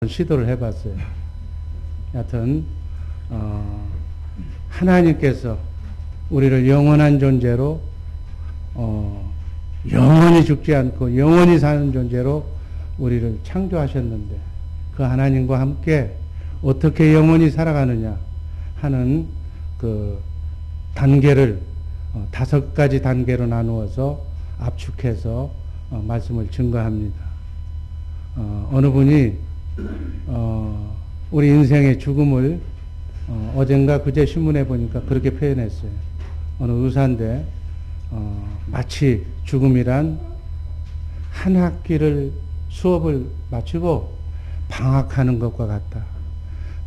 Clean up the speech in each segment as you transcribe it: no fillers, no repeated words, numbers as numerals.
시도를 해봤어요. 여하튼 하나님께서 우리를 영원한 존재로 영원히 죽지 않고 영원히 사는 존재로 우리를 창조하셨는데 그 하나님과 함께 어떻게 영원히 살아가느냐 하는 그 단계를 5가지 단계로 나누어서 압축해서 말씀을 증거합니다. 어느 분이 우리 인생의 죽음을 어젠가 그제 신문에 보니까 그렇게 표현했어요. 어느 의사인데 마치 죽음이란 한 학기를 수업을 마치고 방학하는 것과 같다.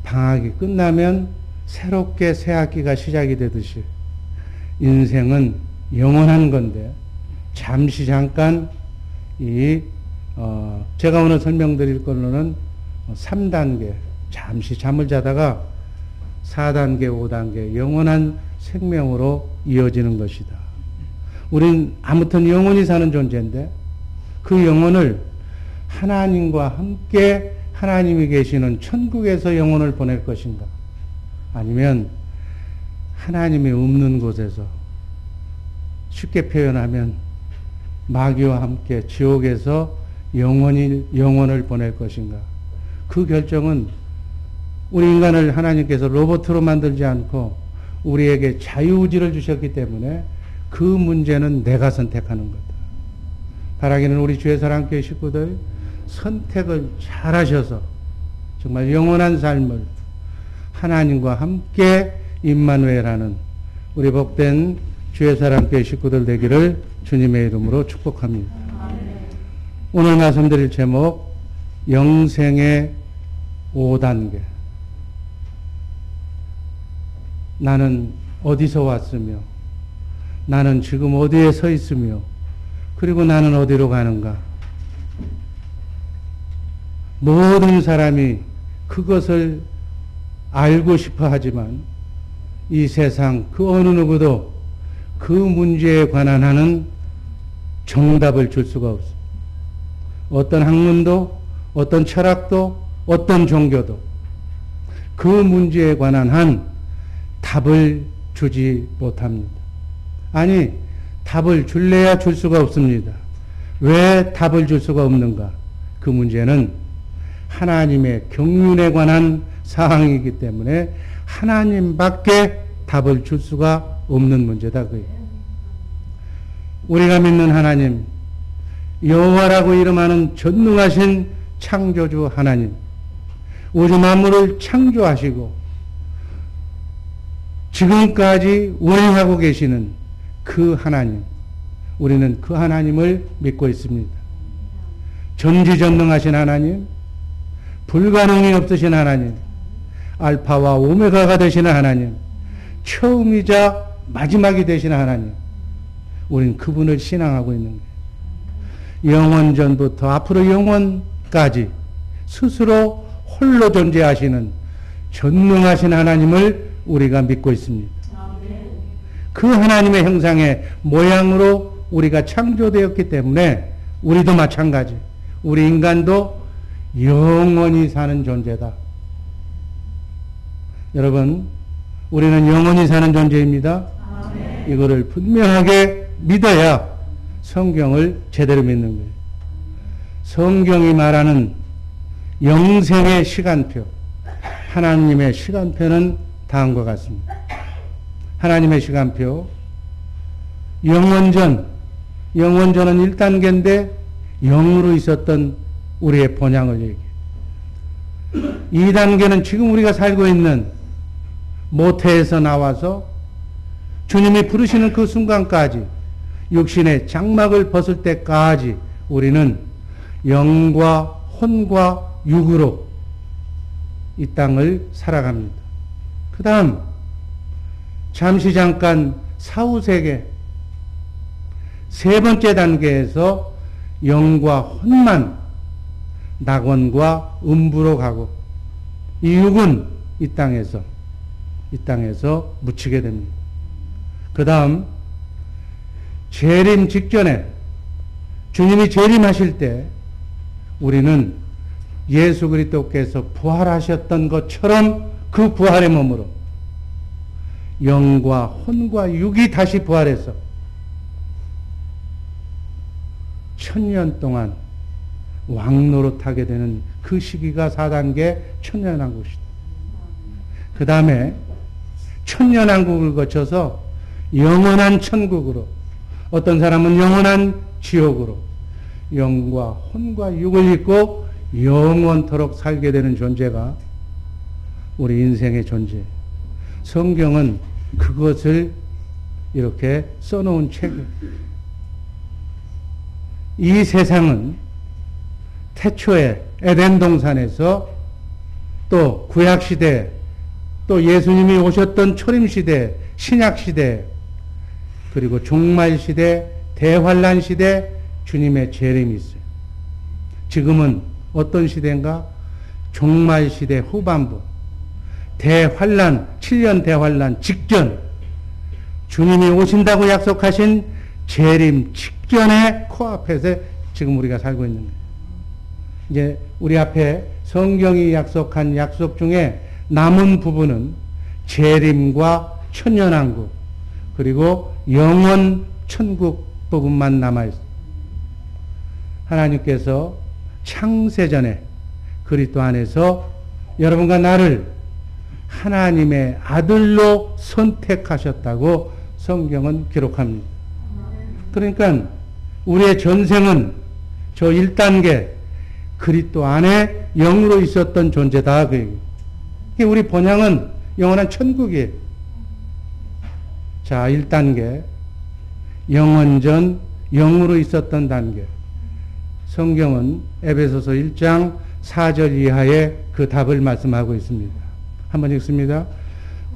방학이 끝나면 새롭게 새 학기가 시작이 되듯이 인생은 영원한 건데 잠시 잠깐 제가 오늘 설명드릴 걸로는 3단계 잠시 잠을 자다가 4단계 5단계 영원한 생명으로 이어지는 것이다. 우린 아무튼 영원히 사는 존재인데 그 영혼을 하나님과 함께 하나님이 계시는 천국에서 영혼을 보낼 것인가 아니면 하나님이 없는 곳에서 쉽게 표현하면 마귀와 함께 지옥에서 영혼을 보낼 것인가. 그 결정은 우리 인간을 하나님께서 로봇으로 만들지 않고 우리에게 자유의지를 주셨기 때문에 그 문제는 내가 선택하는 거다. 바라기는 우리 주의 사랑교회 식구들 선택을 잘 하셔서 정말 영원한 삶을 하나님과 함께 임마누엘하는 우리 복된 주의 사랑교회 식구들 되기를 주님의 이름으로 축복합니다. 오늘 말씀드릴 제목 영생의 5단계. 나는 어디서 왔으며 나는 지금 어디에 서 있으며 그리고 나는 어디로 가는가. 모든 사람이 그것을 알고 싶어 하지만 이 세상 그 어느 누구도 그 문제에 관한 하는 정답을 줄 수가 없습니다. 어떤 학문도 어떤 철학도 어떤 종교도 그 문제에 관한 한 답을 주지 못합니다. 아니, 답을 줄래야 줄 수가 없습니다. 왜 답을 줄 수가 없는가? 그 문제는 하나님의 경륜에 관한 사항이기 때문에 하나님밖에 답을 줄 수가 없는 문제다. 우리가 믿는 하나님, 여호와라고 이름하는 전능하신 창조주 하나님, 우주 만물을 창조하시고 지금까지 운행하고 계시는 그 하나님, 우리는 그 하나님을 믿고 있습니다. 전지전능하신 하나님, 불가능이 없으신 하나님, 알파와 오메가가 되시는 하나님, 처음이자 마지막이 되시는 하나님, 우리는 그분을 신앙하고 있는 거예요. 영원전부터 앞으로 영원까지 스스로 홀로 존재하시는 전능하신 하나님을 우리가 믿고 있습니다. 그 하나님의 형상의 모양으로 우리가 창조되었기 때문에 우리도 마찬가지, 우리 인간도 영원히 사는 존재다. 여러분, 우리는 영원히 사는 존재입니다. 이거를 분명하게 믿어야 성경을 제대로 믿는 거예요. 성경이 말하는 영생의 시간표, 하나님의 시간표는 다음과 같습니다. 하나님의 시간표, 영원전은 1단계인데 영으로 있었던 우리의 본향을 얘기해요. 2단계는 지금 우리가 살고 있는 모태에서 나와서 주님이 부르시는 그 순간까지 육신의 장막을 벗을 때까지 우리는 영과 혼과 육으로 이 땅을 살아갑니다. 그 다음 잠시 잠깐 사후세계 세 번째 단계에서 영과 혼만 낙원과 음부로 가고 이 육은 이 땅에서 묻히게 됩니다. 그 다음 재림 직전에 주님이 재림하실 때 우리는 예수 그리스도께서 부활하셨던 것처럼 그 부활의 몸으로 영과 혼과 육이 다시 부활해서 1000년 동안 왕노릇하게 되는 그 시기가 4단계 천년왕국이다. 그 다음에 천년왕국을 거쳐서 영원한 천국으로, 어떤 사람은 영원한 지옥으로 영과 혼과 육을 입고 영원토록 살게 되는 존재가 우리 인생의 존재. 성경은 그것을 이렇게 써놓은 책이에요. 이 세상은 태초에 에덴 동산에서 또 구약시대, 또 예수님이 오셨던 초림시대, 신약시대, 그리고 종말시대, 대환란시대, 주님의 재림이 있어요. 지금은 어떤 시대인가? 종말시대 후반부, 대환란, 7년 대환란 직전, 주님이 오신다고 약속하신 재림 직전의 코앞에서 지금 우리가 살고 있는 거예요. 이제 우리 앞에 성경이 약속한 약속 중에 남은 부분은 재림과 천년왕국, 그리고 영원 천국 부분만 남아있어요. 하나님께서 창세전에 그리스도 안에서 여러분과 나를 하나님의 아들로 선택하셨다고 성경은 기록합니다. 그러니까 우리의 전생은 저 1단계 그리스도 안에 영으로 있었던 존재다. 우리 본향은 영원한 천국이에요. 자, 1단계 영원전 영으로 있었던 단계. 성경은 에베소서 1장 4절 이하에 그 답을 말씀하고 있습니다. 한번 읽습니다.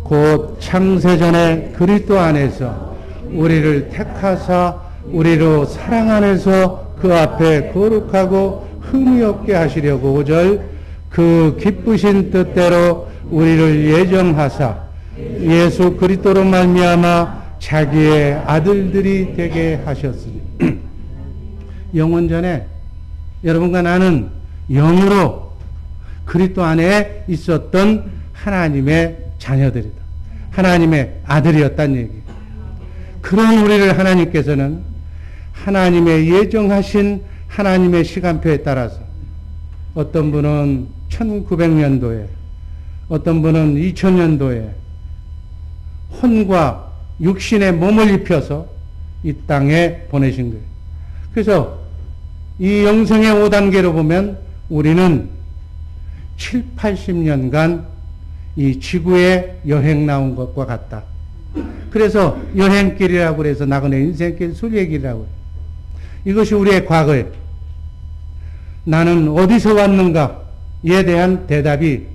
곧 창세전에 그리스도 안에서 우리를 택하사 우리로 사랑 안에서 그 앞에 거룩하고 흠이 없게 하시려고 5절 그 기쁘신 뜻대로 우리를 예정하사 예수 그리스도로 말미암아 자기의 아들들이 되게 하셨으니 영원전에 여러분과 나는 영으로 그리스도 안에 있었던 하나님의 자녀들이다. 하나님의 아들이었다는 얘기. 그런 우리를 하나님께서는 하나님의 예정하신 하나님의 시간표에 따라서 어떤 분은 1900년도에 어떤 분은 2000년도에 혼과 육신의 몸을 입혀서 이 땅에 보내신 거예요. 그래서 이 영생의 5단계로 보면 우리는 7, 80년간 이 지구에 여행 나온 것과 같다. 그래서 여행길이라고 해서 나그네 인생길 순례길이라고 해요. 이것이 우리의 과거에 나는 어디서 왔는가에 대한 대답이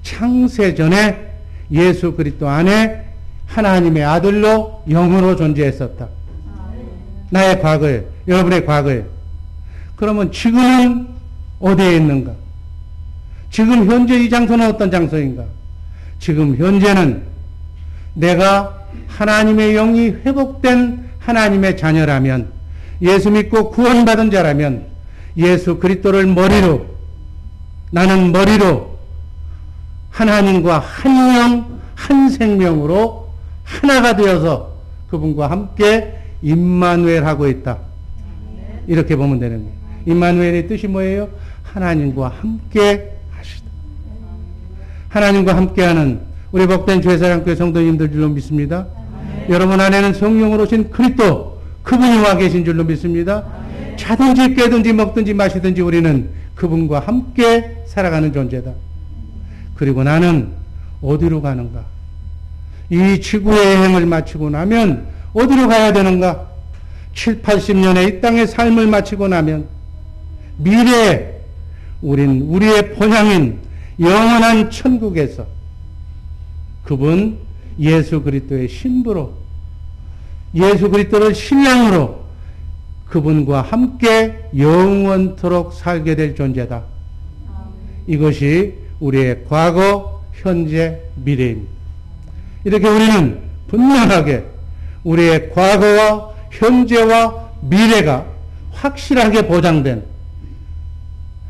창세전에 예수 그리스도 안에 하나님의 아들로 영으로 존재했었다. 나의 과거에, 여러분의 과거에. 그러면 지금은 어디에 있는가? 지금 현재 이 장소는 어떤 장소인가? 지금 현재는 내가 하나님의 영이 회복된 하나님의 자녀라면, 예수 믿고 구원받은 자라면 예수 그리스도를 머리로, 나는 머리로 하나님과 한 영, 한 생명으로 하나가 되어서 그분과 함께 임마누엘 하고 있다. 이렇게 보면 되는 거예요. 임마누엘의 뜻이 뭐예요? 하나님과 함께 하시다. 하나님과 함께하는 우리 복된 죄사랑교회 성도님들 줄로 믿습니다. 여러분 안에는 성령으로 오신 그리스도 그분이 와 계신 줄로 믿습니다. 자든지 깨든지 먹든지 마시든지 우리는 그분과 함께 살아가는 존재다. 그리고 나는 어디로 가는가? 이 지구의 여행을 마치고 나면 어디로 가야 되는가? 7, 80년의 이 땅의 삶을 마치고 나면 미래에 우린 우리의 본향인 영원한 천국에서 그분 예수 그리스도의 신부로, 예수 그리스도를 신랑으로 그분과 함께 영원토록 살게 될 존재다. 이것이 우리의 과거, 현재, 미래입니다. 이렇게 우리는 분명하게 우리의 과거와 현재와 미래가 확실하게 보장된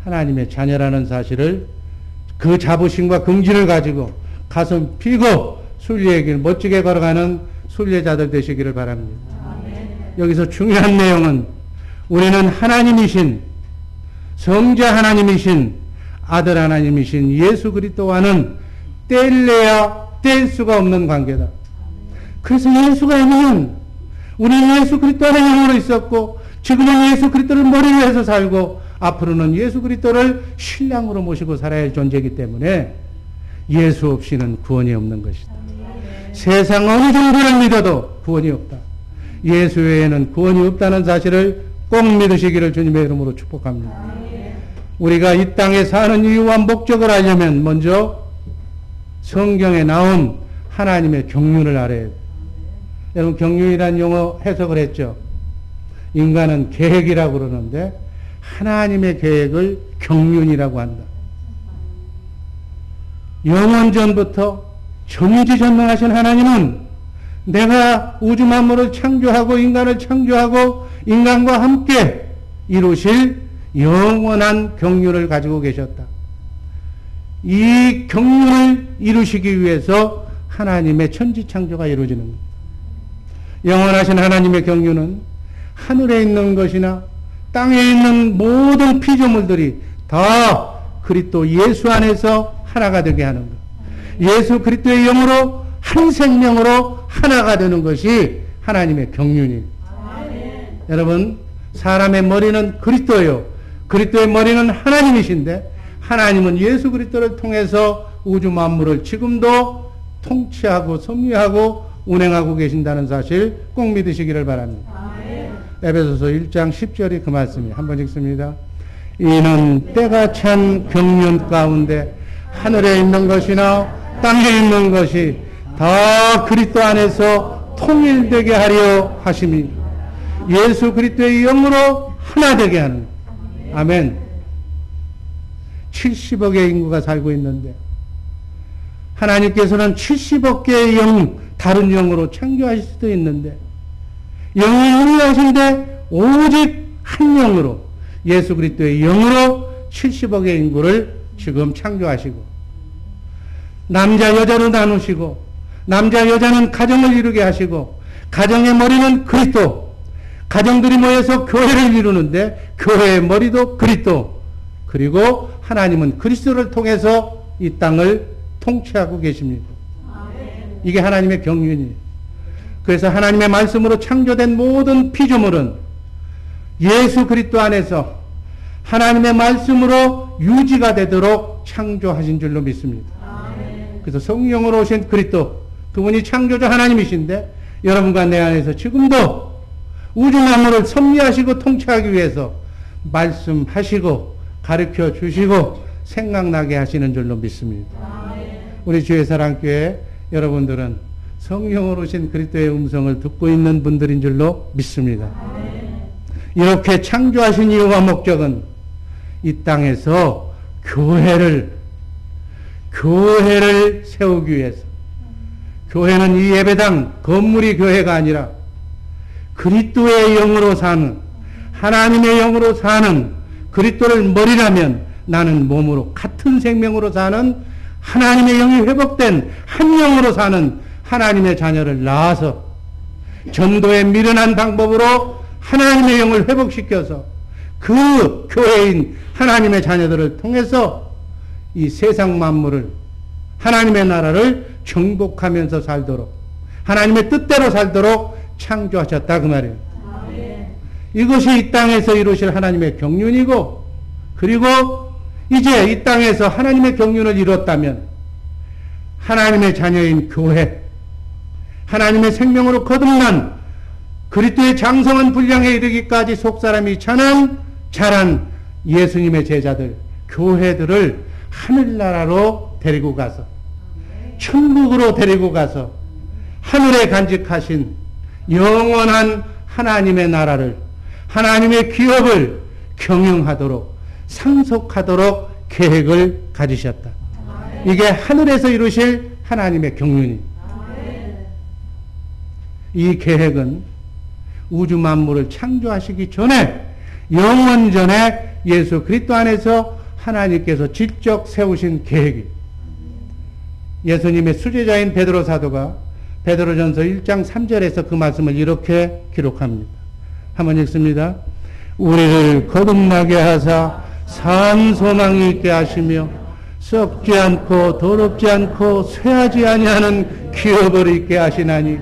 하나님의 자녀라는 사실을 그 자부심과 긍지를 가지고 가슴 피고 순례의 길 멋지게 걸어가는 순례자들 되시기를 바랍니다. 여기서 중요한 내용은 우리는 하나님이신 성자 하나님이신 아들 하나님이신 예수 그리스도와는 뗄래야 뗄 수가 없는 관계다. 그래서 예수가 있으면 우리는 예수 그리스도 안에 영으로 있었고 지금은 예수 그리스도를 머리로 해서 살고 앞으로는 예수 그리스도를 신랑으로 모시고 살아야 할 존재이기 때문에 예수 없이는 구원이 없는 것이다. 세상 어느 정도를 믿어도 구원이 없다. 예수 외에는 구원이 없다는 사실을 꼭 믿으시기를 주님의 이름으로 축복합니다. 우리가 이 땅에 사는 이유와 목적을 알려면 먼저 성경에 나온 하나님의 경륜을 알아야 돼요. 여러분 경륜이라는 용어 해석을 했죠. 인간은 계획이라고 그러는데 하나님의 계획을 경륜이라고 한다. 영원전부터 전지전능하신 하나님은 내가 우주 만물을 창조하고 인간을 창조하고 인간과 함께 이루실 영원한 경륜을 가지고 계셨다. 이 경륜을 이루시기 위해서 하나님의 천지창조가 이루어지는 겁니다. 영원하신 하나님의 경륜은 하늘에 있는 것이나 땅에 있는 모든 피조물들이 다 그리스도 예수 안에서 하나가 되게 하는 것. 예수 그리스도의 영으로 한 생명으로 하나가 되는 것이 하나님의 경륜이에요. 여러분 사람의 머리는 그리스도예요. 그리스도의 머리는 하나님이신데 하나님은 예수 그리스도를 통해서 우주 만물을 지금도 통치하고 섭리하고 운행하고 계신다는 사실 꼭 믿으시기를 바랍니다. 에베소서 1장 10절이 그 말씀이에요. 한번 읽습니다. 이는 때가 찬 경륜 가운데 하늘에 있는 것이나 땅에 있는 것이 다 그리스도 안에서 통일되게 하려 하심이 예수 그리스도의 영으로 하나 되게 하는. 아멘. 70억의 인구가 살고 있는데 하나님께서는 70억 개의 영, 다른 영으로 창조하실 수도 있는데 영이 유일하신데 오직 한 영으로 예수 그리스도의 영으로 70억의 인구를 지금 창조하시고 남자 여자로 나누시고 남자 여자는 가정을 이루게 하시고 가정의 머리는 그리스도, 가정들이 모여서 교회를 이루는데 교회의 머리도 그리스도, 그리고 하나님은 그리스도를 통해서 이 땅을 통치하고 계십니다. 이게 하나님의 경륜이에요. 그래서 하나님의 말씀으로 창조된 모든 피조물은 예수 그리스도 안에서 하나님의 말씀으로 유지가 되도록 창조하신 줄로 믿습니다. 그래서 성령으로 오신 그리스도, 그분이 창조자 하나님이신데 여러분과 내 안에서 지금도 우주 만물을 섭리하시고 통치하기 위해서 말씀하시고 가르쳐 주시고 생각나게 하시는 줄로 믿습니다. 우리 주의 사랑교회 여러분들은 성령으로 오신 그리스도의 음성을 듣고 있는 분들인 줄로 믿습니다. 이렇게 창조하신 이유와 목적은 이 땅에서 교회를 세우기 위해서. 교회는 이 예배당 건물이 교회가 아니라 그리스도의 영으로 사는, 하나님의 영으로 사는, 그리스도를 머리라면 나는 몸으로 같은 생명으로 사는 하나님의 영이 회복된 한 영으로 사는 하나님의 자녀를 낳아서 전도에 미련한 방법으로 하나님의 영을 회복시켜서 그 교회인 하나님의 자녀들을 통해서 이 세상 만물을, 하나님의 나라를 정복하면서 살도록, 하나님의 뜻대로 살도록 창조하셨다 그 말이에요. 이것이 이 땅에서 이루실 하나님의 경륜이고, 그리고 이제 이 땅에서 하나님의 경륜을 이뤘다면 하나님의 자녀인 교회, 하나님의 생명으로 거듭난 그리스도의 장성한 분량에 이르기까지 속사람이 자란 예수님의 제자들, 교회들을 하늘나라로 데리고 가서, 천국으로 데리고 가서 하늘에 간직하신 영원한 하나님의 나라를, 하나님의 기업을 경영하도록, 상속하도록 계획을 가지셨다. 이게 하늘에서 이루실 하나님의 경륜입니다. 이 계획은 우주 만물을 창조하시기 전에, 영원 전에 예수 그리스도 안에서 하나님께서 직접 세우신 계획이. 예수님의 수제자인 베드로 사도가 베드로전서 1장 3절에서 그 말씀을 이렇게 기록합니다. 한번 읽습니다. 우리를 거듭나게 하사 산 소망이 있게 하시며 썩지 않고 더럽지 않고 쇠하지 아니하는 기업을 있게 하시나니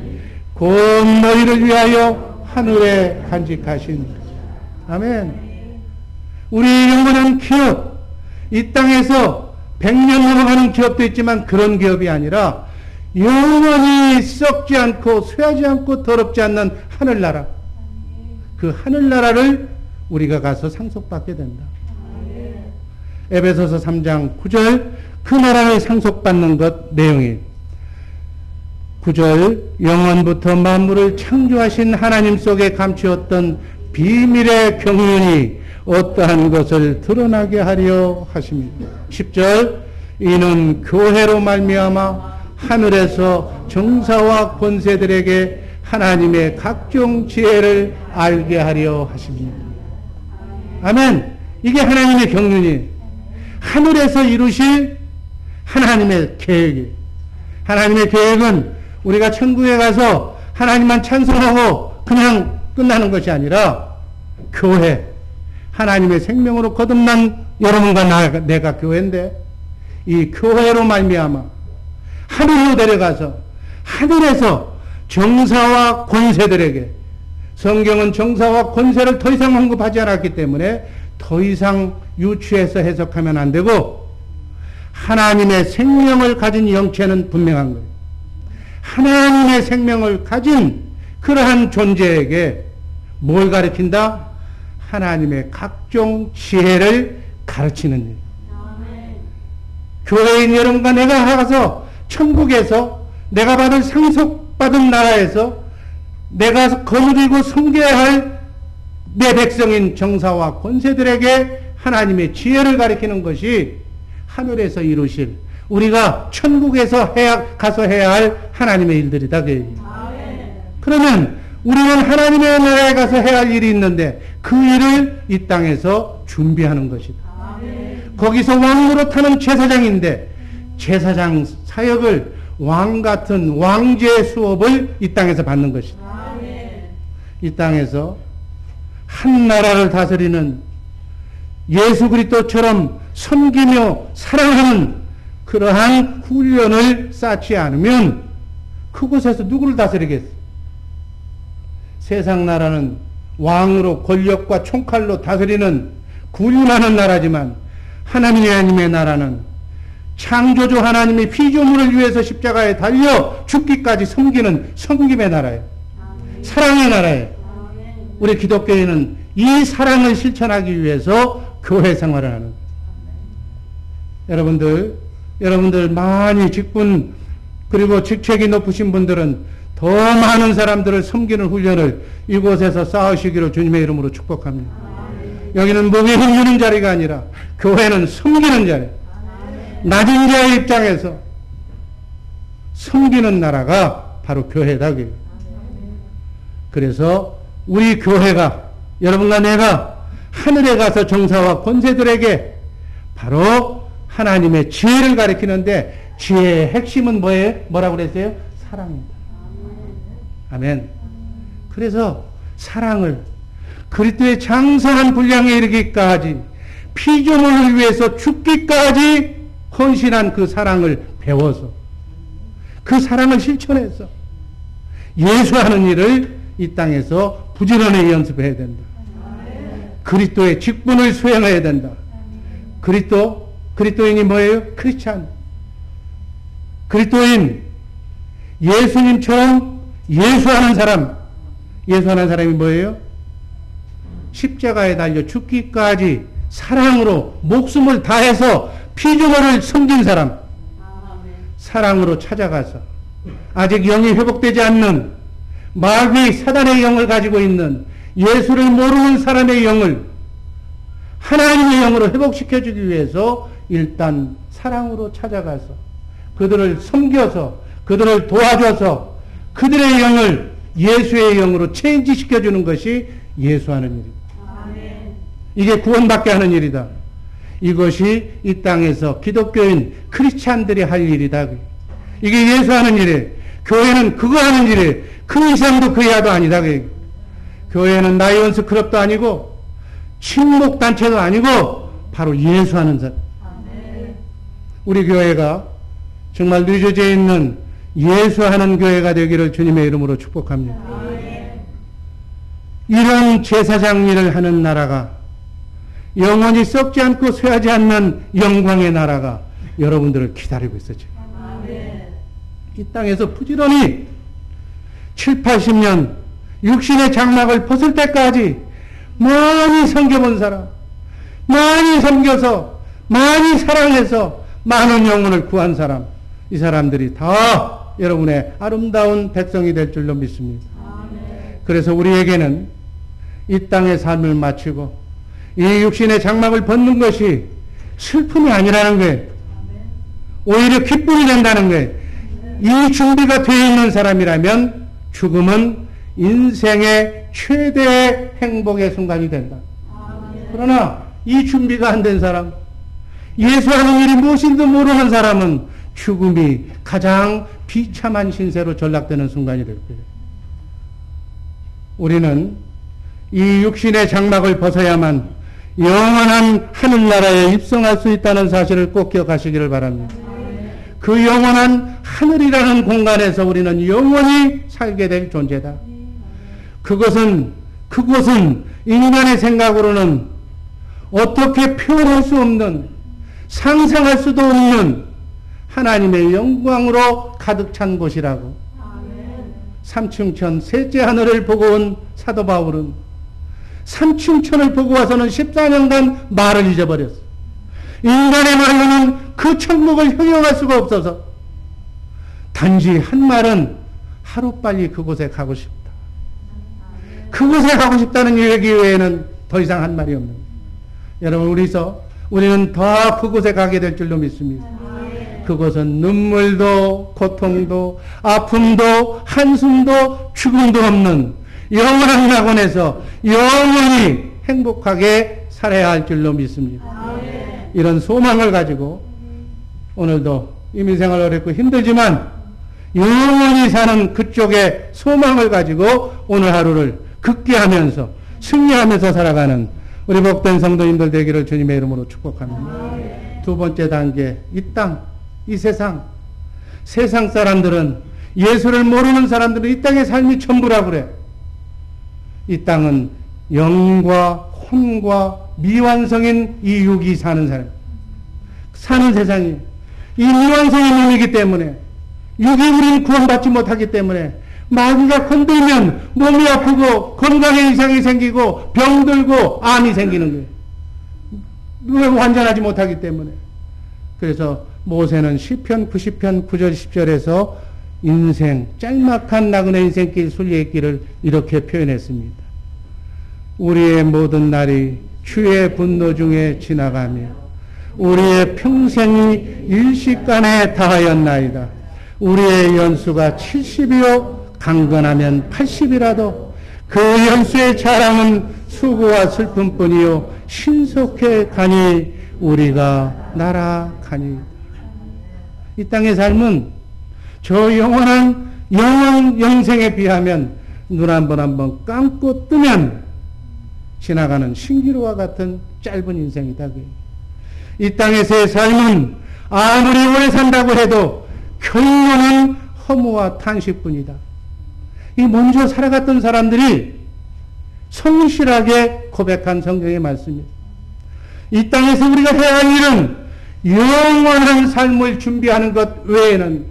곧 너희를 위하여 하늘에 간직하신. 아멘. 우리의 영원한 기업, 이 땅에서 100년 넘어가는 기업도 있지만 그런 기업이 아니라 영원히 썩지 않고 쇠하지 않고 더럽지 않는 하늘나라. 그 하늘나라를 우리가 가서 상속받게 된다. 에베소서 3장 9절, 그 나라를 상속받는 것 내용이 9절, 영원부터 만물을 창조하신 하나님 속에 감추었던 비밀의 경륜이 어떠한 것을 드러나게 하려 하십니다. 10절, 이는 교회로 말미암아 하늘에서 정사와 권세들에게 하나님의 각종 지혜를 알게 하려 하십니다. 아멘. 이게 하나님의 경륜이 하늘에서 이루실 하나님의 계획이. 하나님의 계획은 우리가 천국에 가서 하나님만 찬송하고 그냥 끝나는 것이 아니라 교회, 하나님의 생명으로 거듭난 여러분과 내가 교회인데 이 교회로 말미암아 하늘로 데려가서 하늘에서 정사와 권세들에게, 성경은 정사와 권세를 더 이상 언급하지 않았기 때문에 더 이상 유추해서 해석하면 안 되고 하나님의 생명을 가진 영체는 분명한 거예요. 하나님의 생명을 가진 그러한 존재에게 뭘 가르친다? 하나님의 각종 지혜를 가르치는 일. 교회인 여러분과 내가 가서 천국에서 내가 받을 상속받은 나라에서 내가 거느리고 섬겨야 할 내 백성인 정사와 권세들에게 하나님의 지혜를 가르치는 것이 하늘에서 이루실, 우리가 천국에서 가서 해야 할 하나님의 일들이다. 그러면 우리는 하나님의 나라에 가서 해야 할 일이 있는데 그 일을 이 땅에서 준비하는 것이다. 거기서 왕으로 타는 제사장인데 제사장 사역을 왕 같은 왕제의 수업을 이 땅에서 받는 것이다. 이 땅에서 한 나라를 다스리는 예수 그리스도처럼 섬기며 사랑하는 그러한 훈련을 쌓지 않으면 그곳에서 누구를 다스리겠어? 세상 나라는 왕으로 권력과 총칼로 다스리는 군림하는 나라지만 하나님의 나라는 창조주 하나님의 피조물을 위해서 십자가에 달려 죽기까지 섬기는 섬김의 나라예요. 사랑의 나라예요. 우리 기독교인은 이 사랑을 실천하기 위해서 교회 생활을 하는 거예요. 여러분들 많이 직분 그리고 직책이 높으신 분들은 더 많은 사람들을 섬기는 훈련을 이곳에서 쌓으시기를 주님의 이름으로 축복합니다. 여기는 몸이 흔드는 자리가 아니라 교회는 섬기는 자리. 낮은 자의 입장에서 섬기는 나라가 바로 교회다. 그래서 우리 교회가, 여러분과 내가 하늘에 가서 정사와 권세들에게 바로 하나님의 지혜를 가르치는데 지혜의 핵심은 뭐예요? 뭐라고 그랬어요? 사랑입니다. 아멘. 그래서 사랑을 그리스도의 장성한 분량에 이르기까지 피조물을 위해서 죽기까지 헌신한 그 사랑을 배워서 그 사랑을 실천해서 예수하는 일을 이 땅에서 부지런히 연습해야 된다. 그리스도의 직분을 수행해야 된다. 그리스도인이 뭐예요? 크리스찬. 그리스도인, 예수님처럼 예수하는 사람이 뭐예요? 십자가에 달려 죽기까지 사랑으로 목숨을 다해서 피조물을 섬긴 사람. 사랑으로 찾아가서 아직 영이 회복되지 않는 마귀 사단의 영을 가지고 있는 예수를 모르는 사람의 영을 하나님의 영으로 회복시켜주기 위해서 일단 사랑으로 찾아가서 그들을 섬겨서 그들을 도와줘서 그들의 영을 예수의 영으로 체인지시켜주는 것이 예수하는 일이다. 이게 구원받게 하는 일이다. 이것이 이 땅에서 기독교인 크리스찬들이 할 일이다. 이게 예수 하는 일이에요. 교회는 그거 하는 일이에요. 그 이상도 그 이하도 아니다. 교회는 라이온스 클럽도 아니고 친목단체도 아니고 바로 예수 하는 사람. 우리 교회가 정말 뉴저지에 있는 예수하는 교회가 되기를 주님의 이름으로 축복합니다. 이런 제사장 일을 하는 나라가, 영원히 썩지 않고 쇠하지 않는 영광의 나라가 여러분들을 기다리고 있어요. 이 땅에서 부지런히 7, 80년 육신의 장막을 벗을 때까지 많이 섬겨본 사람, 많이 섬겨서 많이 사랑해서 많은 영혼을 구한 사람, 이 사람들이 다 여러분의 아름다운 백성이 될 줄로 믿습니다. 그래서 우리에게는 이 땅의 삶을 마치고 이 육신의 장막을 벗는 것이 슬픔이 아니라는 거예요. 오히려 기쁨이 된다는 거예요. 이 준비가 되어 있는 사람이라면 죽음은 인생의 최대의 행복의 순간이 된다. 그러나 이 준비가 안 된 사람, 예수하는 일이 무엇인지 모르는 사람은 죽음이 가장 비참한 신세로 전락되는 순간이 될 거예요. 우리는 이 육신의 장막을 벗어야만 영원한 하늘나라에 입성할 수 있다는 사실을 꼭 기억하시기를 바랍니다. 그 영원한 하늘이라는 공간에서 우리는 영원히 살게 될 존재다. 그것은 인간의 생각으로는 어떻게 표현할 수 없는, 상상할 수도 없는 하나님의 영광으로 가득 찬 곳이라고. 삼층천 셋째 하늘을 보고 온 사도 바울은 삼층천을 보고 와서는 14년간 말을 잊어버렸어. 인간의 말로는 그 천국을 형용할 수가 없어서 단지 한 말은 하루빨리 그곳에 가고 싶다. 그곳에 가고 싶다는 얘기 외에는 더 이상 한 말이 없는 거예요. 여러분, 우리는 더 그곳에 가게 될 줄로 믿습니다. 그것은 눈물도 고통도 아픔도 한숨도 죽음도 없는 영원한 낙원에서 영원히 행복하게 살아야 할 줄로 믿습니다. 이런 소망을 가지고 오늘도 이민생활 어렵고 힘들지만 영원히 사는 그쪽에 소망을 가지고 오늘 하루를 극기하면서 승리하면서 살아가는 우리 복된 성도님들 되기를 주님의 이름으로 축복합니다. 두 번째 단계, 이 땅, 이 세상 사람들은, 예수를 모르는 사람들은 이 땅의 삶이 전부라고 그래. 이 땅은 영과 혼과 미완성인 이 육이 사는 세상이, 이 미완성의 몸이기 때문에, 육이 우리는 구원받지 못하기 때문에 마귀가 건들면 몸이 아프고 건강에 이상이 생기고 병들고 암이 생기는 거예요. 완전하지 못하기 때문에. 그래서 모세는 시편 90편 9절 10절에서 인생, 짤막한 나그네 인생길 순례길을 이렇게 표현했습니다. 우리의 모든 날이 주의 분노 중에 지나가며 우리의 평생이 일시간에 다하였나이다. 우리의 연수가 70이요 강건하면 80이라도 그 연수의 자랑은 수고와 슬픔뿐이요 신속해 가니 우리가 날아가니. 이 땅의 삶은 저 영원한 영생에 비하면 눈 한 번 감고 뜨면 지나가는 신기루와 같은 짧은 인생이다. 이 땅에서의 삶은 아무리 오래 산다고 해도 결론은 허무와 탄식뿐이다. 이 먼저 살아갔던 사람들이 성실하게 고백한 성경의 말씀입니다. 이 땅에서 우리가 해야 할 일은 영원한 삶을 준비하는 것 외에는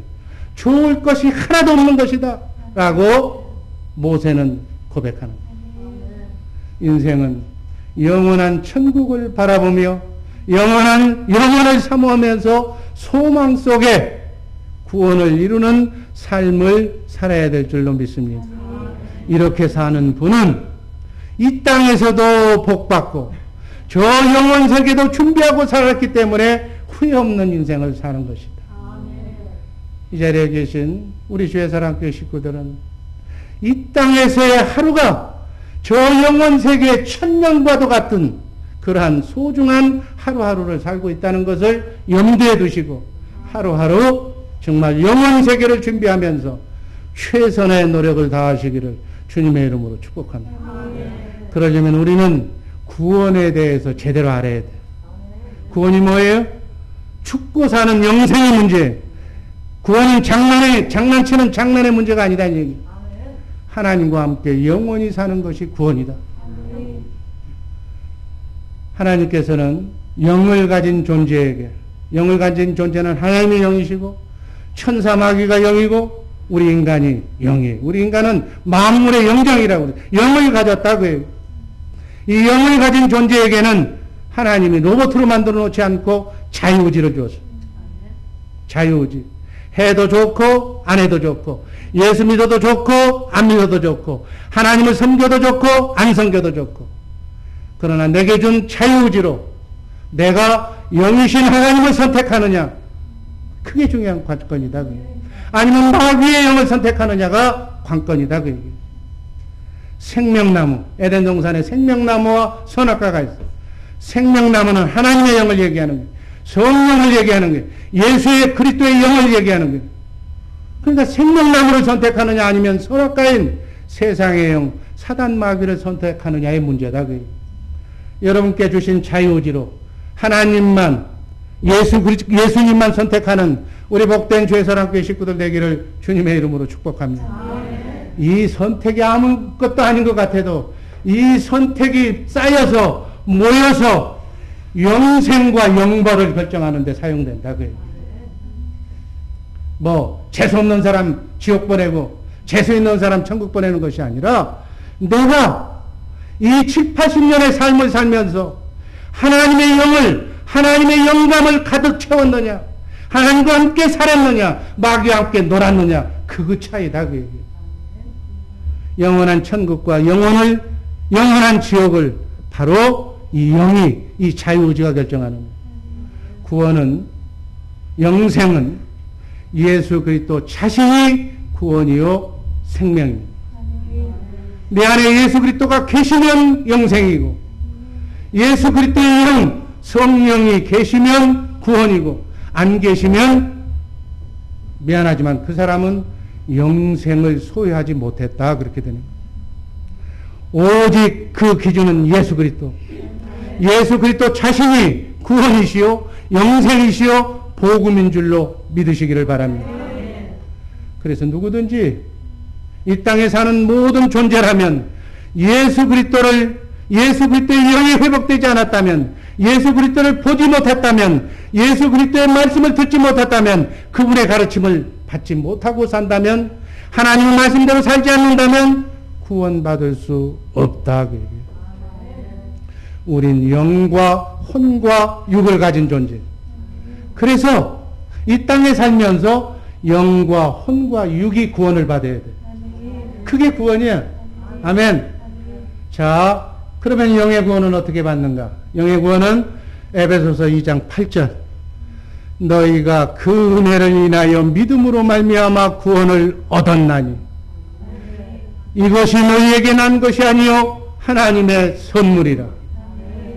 좋을 것이 하나도 없는 것이다 라고 모세는 고백하는 거예요. 인생은 영원한 천국을 바라보며 영원을 사모하면서 소망 속에 구원을 이루는 삶을 살아야 될 줄로 믿습니다. 이렇게 사는 분은 이 땅에서도 복받고 저 영원 세계도 준비하고 살았기 때문에 후회 없는 인생을 사는 것이다. 이 자리에 계신 우리 주의 사랑교회 식구들은 이 땅에서의 하루가 저 영원 세계의 천년과도 같은 그러한 소중한 하루하루를 살고 있다는 것을 염두에 두시고 하루하루 정말 영원 세계를 준비하면서 최선의 노력을 다하시기를 주님의 이름으로 축복합니다. 그러려면 우리는 구원에 대해서 제대로 알아야 돼. 구원이 뭐예요? 죽고 사는 영생의 문제. 구원은 장난치는 장난의 문제가 아니다는 얘기. 하나님과 함께 영원히 사는 것이 구원이다. 하나님께서는 영을 가진 존재에게, 영을 가진 존재는 하나님의 영이시고 천사 마귀가 영이고 우리 인간이 영이에요. 우리 인간은 만물의 영장이라고 그래요. 영을 가졌다고요. 이 영을 가진 존재에게는 하나님이 로봇으로 만들어 놓지 않고 자유의지를 주었어요. 자유의지. 해도 좋고 안 해도 좋고 예수 믿어도 좋고 안 믿어도 좋고 하나님을 섬겨도 좋고 안 섬겨도 좋고 그러나 내게 준 자유의지로 내가 영이신 하나님을 선택하느냐 그게 중요한 관건이다. 아니면 마귀의 영을 선택하느냐가 관건이다. 그 얘기. 생명나무, 에덴 동산에 생명나무와 선악과가 있어. 생명나무는 하나님의 영을 얘기하는 거예요. 성령을 얘기하는 거예요. 예수의 그리스도의 영을 얘기하는 거예요. 그러니까 생명나무를 선택하느냐 아니면 선악과인 세상의 영, 사단 마귀를 선택하느냐의 문제다. 그 얘기. 여러분께 주신 자유의지로 하나님만 예수님만 선택하는 우리 복된 주의사랑교회 식구들 되기를 주님의 이름으로 축복합니다. 이 선택이 아무것도 아닌 것 같아도 이 선택이 쌓여서 모여서 영생과 영벌을 결정하는 데 사용된다. 뭐 재수 없는 사람 지옥 보내고 재수 있는 사람 천국 보내는 것이 아니라 내가 이 7, 80년의 삶을 살면서 하나님의 영을 하나님의 영감을 가득 채웠느냐 하나님과 함께 살았느냐 마귀와 함께 놀았느냐 그 차이다. 그 영원한 천국과 영원한 지옥을 바로 이 영이 이 자유의지가 결정하는 거예요. 구원은 영생은 예수 그리스도 자신이 구원이요 생명입니다. 내 안에 예수 그리스도가 계시면 영생이고 예수 그리스도의 영 성령이 계시면 구원이고 안 계시면 미안하지만 그 사람은 영생을 소유하지 못했다. 그렇게 되는 거예요. 오직 그 기준은 예수 그리스도. 예수 그리스도 자신이 구원이시요 영생이시요 복음인 줄로 믿으시기를 바랍니다. 그래서 누구든지 이 땅에 사는 모든 존재라면 예수 그리스도의 영이 회복되지 않았다면 예수 그리스도를 보지 못했다면 예수 그리스도의 말씀을 듣지 못했다면 그분의 가르침을 받지 못하고 산다면 하나님의 말씀대로 살지 않는다면 구원받을 수 없다. 우린 영과 혼과 육을 가진 존재. 그래서 이 땅에 살면서 영과 혼과 육이 구원을 받아야 돼. 그게 구원이야. 아멘. 자, 그러면 영의 구원은 어떻게 받는가? 영의 구원은 에베소서 2장 8절. 너희가 그 은혜를 인하여 믿음으로 말미암아 구원을 얻었나니 이것이 너희에게 난 것이 아니요 하나님의 선물이라.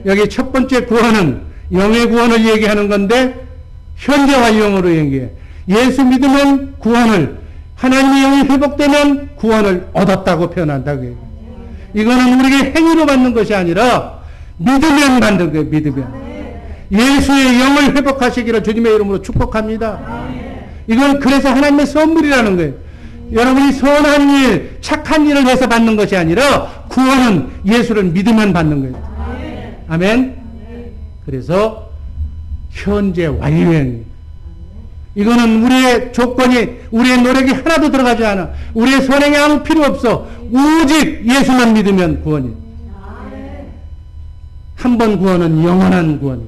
여기 첫 번째 구원은 영의 구원을 얘기하는 건데 현재 완용으로 얘기해. 예수 믿으면 구원을, 하나님의 영이 회복되면 구원을 얻었다고 표현한다고. 이거는 우리에게 행위로 받는 것이 아니라 믿으면 받는 거예요. 믿으면. 예수의 영을 회복하시기를 주님의 이름으로 축복합니다. 이건 그래서 하나님의 선물이라는 거예요. 여러분이 선한 일, 착한 일을 해서 받는 것이 아니라 구원은 예수를 믿으면 받는 거예요. 아멘. 그래서 현재 완료행. 이거는 우리의 조건이, 우리의 노력이 하나도 들어가지 않아. 우리의 선행이 아무 필요 없어. 오직 예수만 믿으면 구원이. 한 번 구원은 영원한 구원이.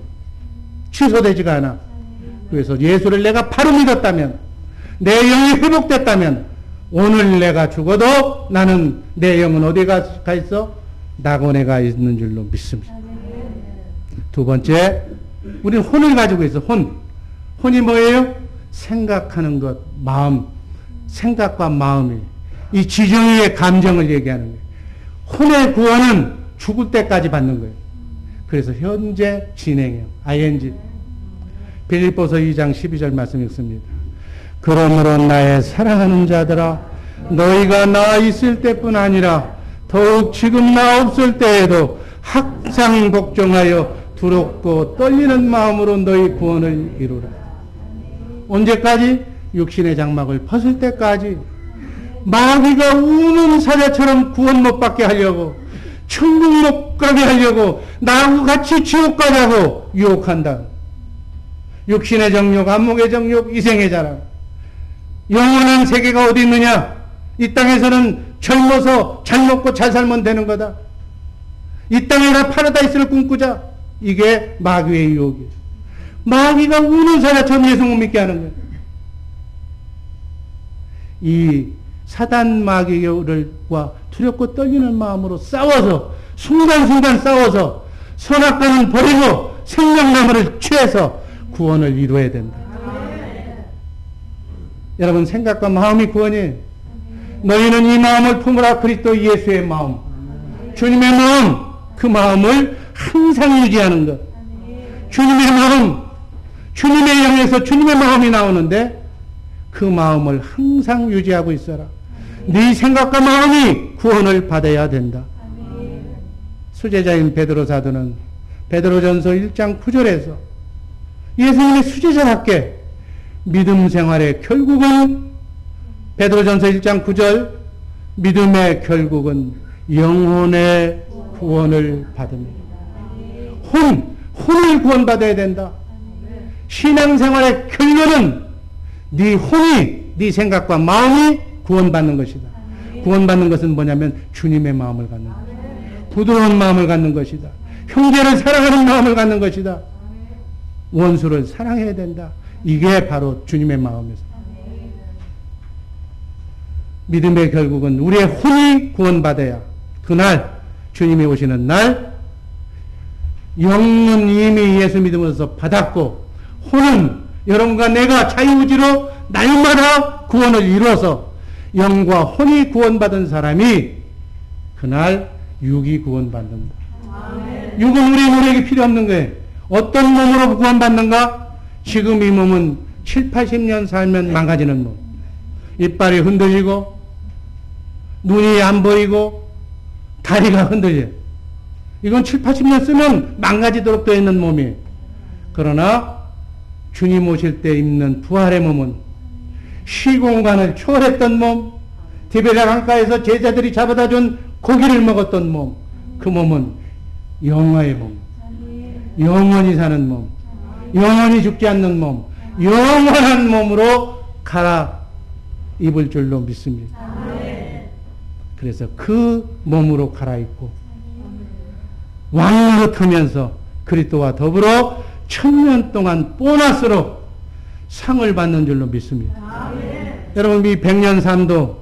취소되지가 않아. 그래서 예수를 내가 바로 믿었다면, 내 영이 회복됐다면, 오늘 내가 죽어도 나는 내 영은 어디 가 있어? 낙원에 가 있는 줄로 믿습니다. 두 번째, 우리는 혼을 가지고 있어. 혼이 뭐예요? 생각하는 것, 마음, 생각과 마음이 이 지정의의 감정을 얘기하는 거예요. 혼의 구원은 죽을 때까지 받는 거예요. 그래서 현재 진행형, ing. 빌립보서 2장 12절 말씀 읽습니다. 그러므로 나의 사랑하는 자들아, 너희가 나 있을 때뿐 아니라 더욱 지금 나 없을 때에도 항상 복종하여 두렵고 떨리는 마음으로 너희 구원을 이루라. 언제까지? 육신의 장막을 벗을 때까지. 마귀가 우는 사자처럼 구원 못 받게 하려고, 천국 못 가게 하려고, 나하고 같이 지옥 가자고 유혹한다. 육신의 정욕, 안목의 정욕, 이생의 자랑. 영원한 세계가 어디 있느냐? 이 땅에서는 젊어서 잘 먹고 잘 살면 되는 거다. 이 땅에나 파라다이스를 꿈꾸자. 이게 마귀의 유혹이에요. 마귀가 우는 사자처럼 예수 못 믿게 하는 거예요. 이 사단 마귀들과 두렵고 떨리는 마음으로 싸워서, 순간순간 싸워서 선악과는 버리고 생명나무를 취해서 구원을 이루어야 된다. 여러분, 생각과 마음이 구원이에요. 너희는 이 마음을 품으라. 그리스도 예수의 마음, 주님의 마음, 그 마음을 항상 유지하는 것. 주님의 마음, 주님의 영에서 주님의 마음이 나오는데 그 마음을 항상 유지하고 있어라. 네 생각과 마음이 구원을 받아야 된다. 수제자인 베드로 사도는 베드로전서 1장 9절에서 예수님의 수제자답게 믿음 생활의 결국은, 베드로전서 1장 9절, 믿음의 결국은 영혼의 구원을 받습니다. 혼을 구원받아야 된다. 신앙생활의 결론은 네 혼이, 네 생각과 마음이 구원받는 것이다. 구원받는 것은 뭐냐면 주님의 마음을 갖는 것이다. 부드러운 마음을 갖는 것이다. 형제를 사랑하는 마음을 갖는 것이다. 원수를 사랑해야 된다. 이게 바로 주님의 마음이다. 믿음의 결국은 우리의 혼이 구원받아야, 그날 주님이 오시는 날 영은 이미 예수 믿음으로서 받았고, 혼은 여러분과 내가 자유의지로 날마다 구원을 이루어서 영과 혼이 구원받은 사람이 그날 육이 구원받는다. 육은 우리에게 필요 없는 거예요. 어떤 몸으로 구원받는가? 지금 이 몸은 7, 80년 살면 망가지는 몸. 이빨이 흔들리고 눈이 안 보이고 다리가 흔들려. 이건 7, 80년 쓰면 망가지도록 되어 있는 몸이에요. 그러나 주님 오실 때 입는 부활의 몸은 시공간을 초월했던 몸, 디베랴 강가에서 제자들이 잡아다 준 고기를 먹었던 몸, 그 몸은 영화의 몸, 영원히 사는 몸, 영원히 죽지 않는 몸, 영원한 몸으로 갈아입을 줄로 믿습니다. 그래서 그 몸으로 갈아입고 왕노릇하면서 그리스도와 더불어 1000년 동안 보너스로 상을 받는 줄로 믿습니다. 여러분, 이 100년 삶도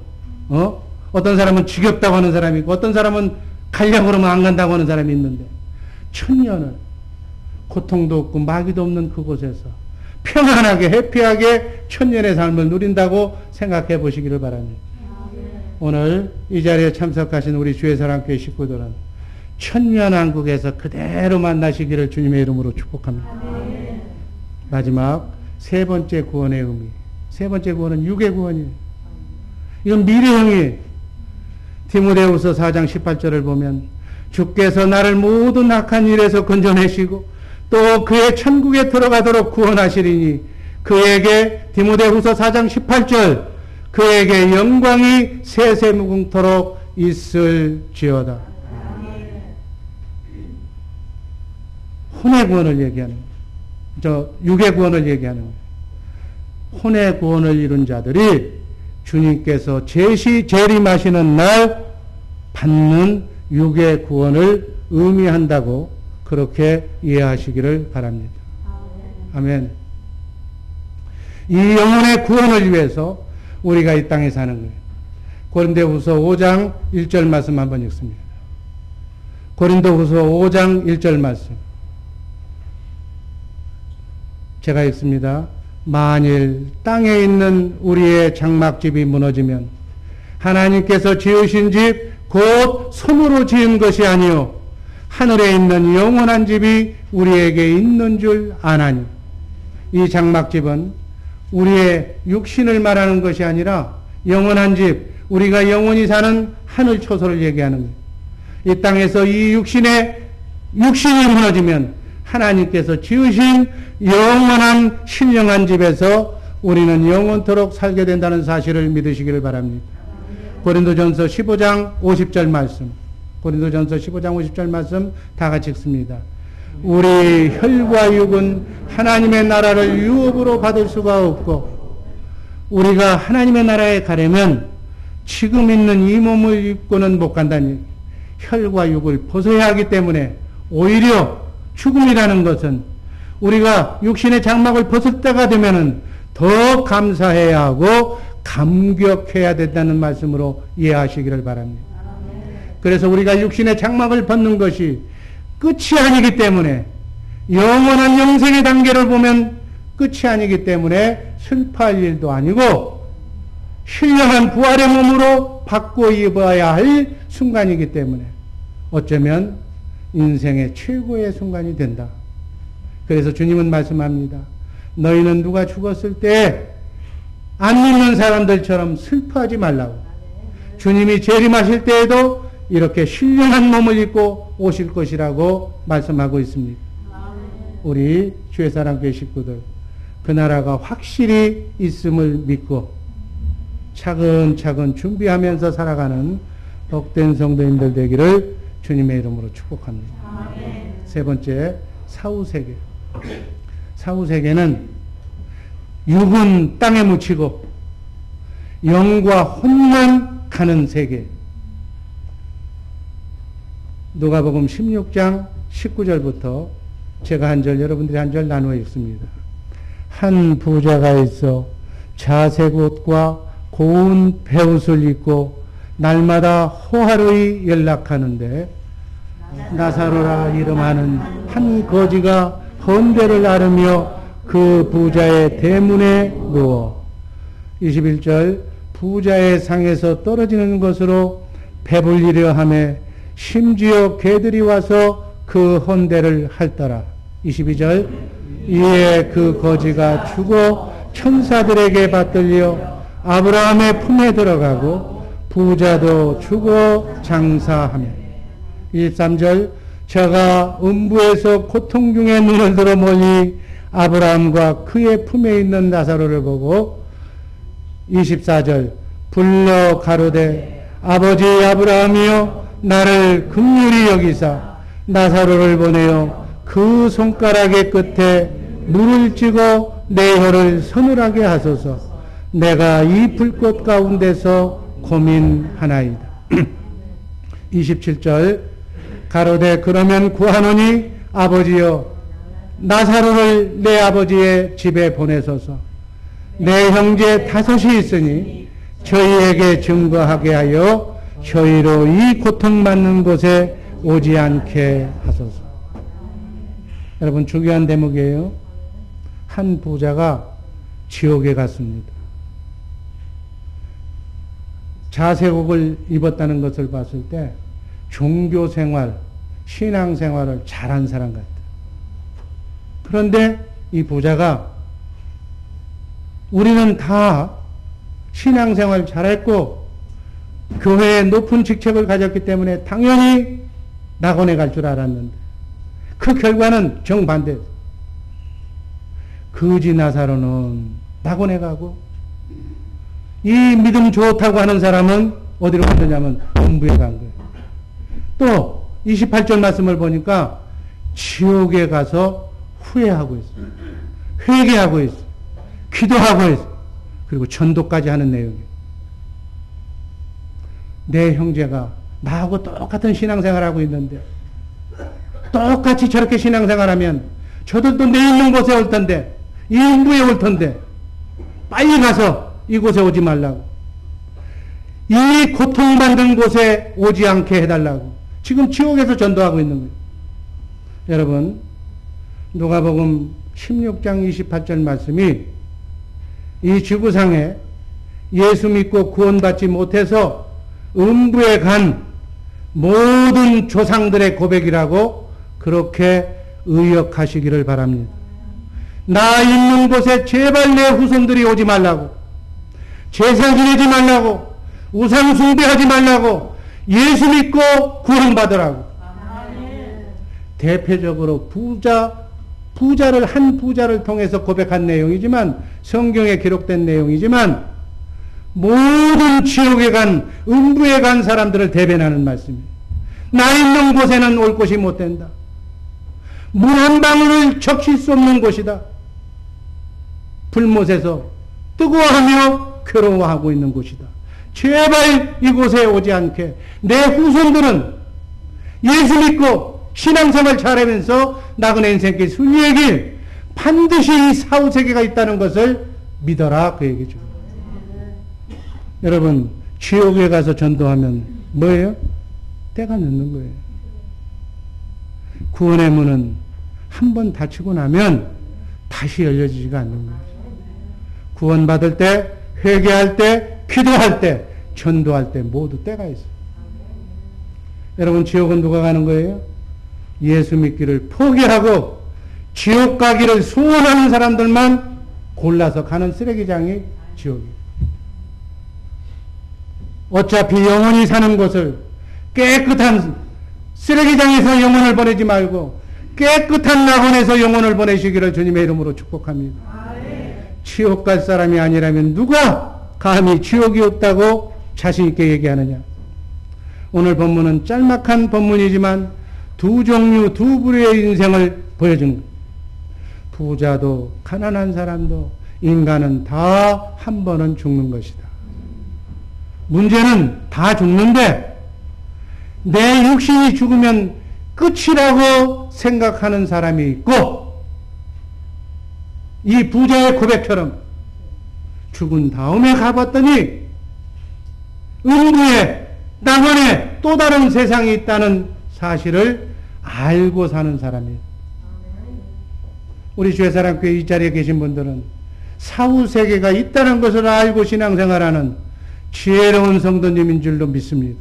어떤 사람은 지겹다고 하는 사람이 있고, 어떤 사람은 가려고 그러면 안 간다고 하는 사람이 있는데, 1000년을 고통도 없고 마귀도 없는 그곳에서 평안하게 해피하게 1000년의 삶을 누린다고 생각해 보시기를 바랍니다. 오늘 이 자리에 참석하신 우리 주의 사랑교회 식구들은 1000년왕국에서 그대로 만나시기를 주님의 이름으로 축복합니다. 마지막 세 번째 구원의 의미. 세 번째 구원은 육의 구원이에요. 이건 미래형이에요. 디모데후서 4장 18절을 보면 주께서 나를 모든 악한 일에서 건져내시고 또 그의 천국에 들어가도록 구원하시리니 그에게, 디모데후서 4장 18절, 그에게 영광이 세세무궁토록 있을지어다. 혼의 구원을 얘기하는 거예요. 육의 구원을 얘기하는 거예요. 혼의 구원을 이룬 자들이 주님께서 재림하시는 날 받는 육의 구원을 의미한다고 그렇게 이해하시기를 바랍니다. 아멘. 이 영혼의 구원을 위해서 우리가 이 땅에 사는 거예요. 고린도후서 5장 1절 말씀 한번 읽습니다. 고린도후서 5장 1절 말씀. 제가 읽습니다. 만일 땅에 있는 우리의 장막집이 무너지면 하나님께서 지으신 집 곧 손으로 지은 것이 아니요 하늘에 있는 영원한 집이 우리에게 있는 줄 아나니. 이 장막집은 우리의 육신을 말하는 것이 아니라 영원한 집, 우리가 영원히 사는 하늘 초소를 얘기하는 거예요. 이 땅에서 이 육신이 무너지면 하나님께서 지으신 영원한 신령한 집에서 우리는 영원토록 살게 된다는 사실을 믿으시기를 바랍니다. 고린도전서 15장 50절 말씀, 고린도전서 15장 50절 말씀 다 같이 읽습니다. 우리 혈과 육은 하나님의 나라를 유업으로 받을 수가 없고, 우리가 하나님의 나라에 가려면 지금 있는 이 몸을 입고는 못 간다니, 혈과 육을 벗어야 하기 때문에 오히려 죽음이라는 것은 우리가 육신의 장막을 벗을 때가 되면은 더 감사해야 하고 감격해야 된다는 말씀으로 이해하시기를 바랍니다. 그래서 우리가 육신의 장막을 벗는 것이 끝이 아니기 때문에, 영원한 영생의 단계를 보면 끝이 아니기 때문에 슬퍼할 일도 아니고 신령한 부활의 몸으로 바꿔 입어야 할 순간이기 때문에 어쩌면 인생의 최고의 순간이 된다. 그래서 주님은 말씀합니다. 너희는 누가 죽었을 때 안 믿는 사람들처럼 슬퍼하지 말라고. 주님이 재림하실 때에도 이렇게 신령한 몸을 입고 오실 것이라고 말씀하고 있습니다. 우리 주의 사랑교회 식구들, 그 나라가 확실히 있음을 믿고 차근차근 준비하면서 살아가는 복된 성도님들 되기를 주님의 이름으로 축복합니다. 세 번째, 사후세계. 사후세계는 육은 땅에 묻히고 영과 혼만 가는 세계. 누가복음 16장 19절부터 제가 한 절, 여러분들이 한 절 나누어 읽습니다. 한 부자가 있어 자색 옷과 고운 베옷을 입고 날마다 호화로이 연락하는데, 나사로라 이름하는 한 거지가 헌대를 앓으며 그 부자의 대문에 누워 21절 부자의 상에서 떨어지는 것으로 배불리려 하며 심지어 개들이 와서 그 헌대를 핥더라. 22절 이에 그 거지가 죽어 천사들에게 받들려 아브라함의 품에 들어가고 부자도 죽어 장사하며. 23절 저가 음부에서 고통 중에 눈을 들어 멀리 아브라함과 그의 품에 있는 나사로를 보고 24절 불러 가로되 아버지 아브라함이여 나를 긍휼히 여기사 나사로를 보내어 그 손가락의 끝에 물을 찍어 내 혀를 서늘하게 하소서. 내가 이 불꽃 가운데서 고민하나이다. 27절 가로되 그러면 구하노니 아버지여 나사로를 내 아버지의 집에 보내소서. 내 형제 5이 있으니 저희에게 증거하게 하여 저희로 이 고통받는 곳에 오지 않게 하소서. 여러분 중요한 대목이에요. 한 부자가 지옥에 갔습니다. 자색옥을 입었다는 것을 봤을 때 종교생활, 신앙생활을 잘한 사람 같다. 그런데 이 부자가 우리는 다 신앙생활 잘했고 교회에 높은 직책을 가졌기 때문에 당연히 낙원에 갈 줄 알았는데 그 결과는 정반대였어요. 거지 나사로는 낙원에 가고 이 믿음 좋다고 하는 사람은 어디로 갔느냐면 음부에 간 거예요. 또 28절 말씀을 보니까 지옥에 가서 후회하고 있어요. 회개하고 있어요. 기도하고 있어요. 그리고 전도까지 하는 내용이에요. 내 형제가 나하고 똑같은 신앙생활하고 있는데 똑같이 저렇게 신앙생활하면 저들도 내 있는 곳에 올 텐데 이 음부에 올 텐데 빨리 가서 이곳에 오지 말라고, 이 고통받는 곳에 오지 않게 해달라고 지금 지옥에서 전도하고 있는 거예요. 여러분 누가복음 16장 28절 말씀이 이 지구상에 예수 믿고 구원받지 못해서 음부에 간 모든 조상들의 고백이라고 그렇게 의역하시기를 바랍니다. 나 있는 곳에 제발 내 후손들이 오지 말라고, 제사 지내지 말라고, 우상 숭배하지 말라고, 예수 믿고 구원받으라고. 대표적으로 한 부자를 통해서 고백한 내용이지만, 성경에 기록된 내용이지만, 모든 지옥에 간, 음부에 간 사람들을 대변하는 말씀입니다. 나 있는 곳에는 올 곳이 못 된다. 물 한 방울을 적실 수 없는 곳이다. 불못에서 뜨거워하며 괴로워하고 있는 곳이다. 제발 이곳에 오지 않게 내 후손들은 예수 믿고 신앙생활 잘하면서 나그네 인생길 순위의 길 반드시 이 사후세계가 있다는 것을 믿어라, 그 얘기죠. 여러분, 지옥에 가서 전도하면 뭐예요? 때가 늦는 거예요. 구원의 문은 한 번 닫히고 나면 다시 열려지지가 않는 거예요. 구원받을 때, 회개할 때, 기도할 때, 전도할 때 모두 때가 있어요. 여러분, 지옥은 누가 가는 거예요? 예수 믿기를 포기하고 지옥 가기를 소원하는 사람들만 골라서 가는 쓰레기장이 지옥이에요. 어차피 영원히 사는 곳을 깨끗한 쓰레기장에서 영혼을 보내지 말고 깨끗한 낙원에서 영혼을 보내시기를 주님의 이름으로 축복합니다. 지옥 갈 사람이 아니라면 누가 감히 지옥이 없다고 자신있게 얘기하느냐. 오늘 본문은 짤막한 본문이지만 두 종류, 두 부류의 인생을 보여주는 거예요. 부자도 가난한 사람도 인간은 다 한 번은 죽는 것이다. 문제는 다 죽는데 내 육신이 죽으면 끝이라고 생각하는 사람이 있고, 이 부자의 고백처럼 죽은 다음에 가봤더니 음부에, 낙원에 또 다른 세상이 있다는 사실을 알고 사는 사람이에요. 우리 주의사랑교회 이 자리에 계신 분들은 사후세계가 있다는 것을 알고 신앙생활하는 지혜로운 성도님인 줄로 믿습니다.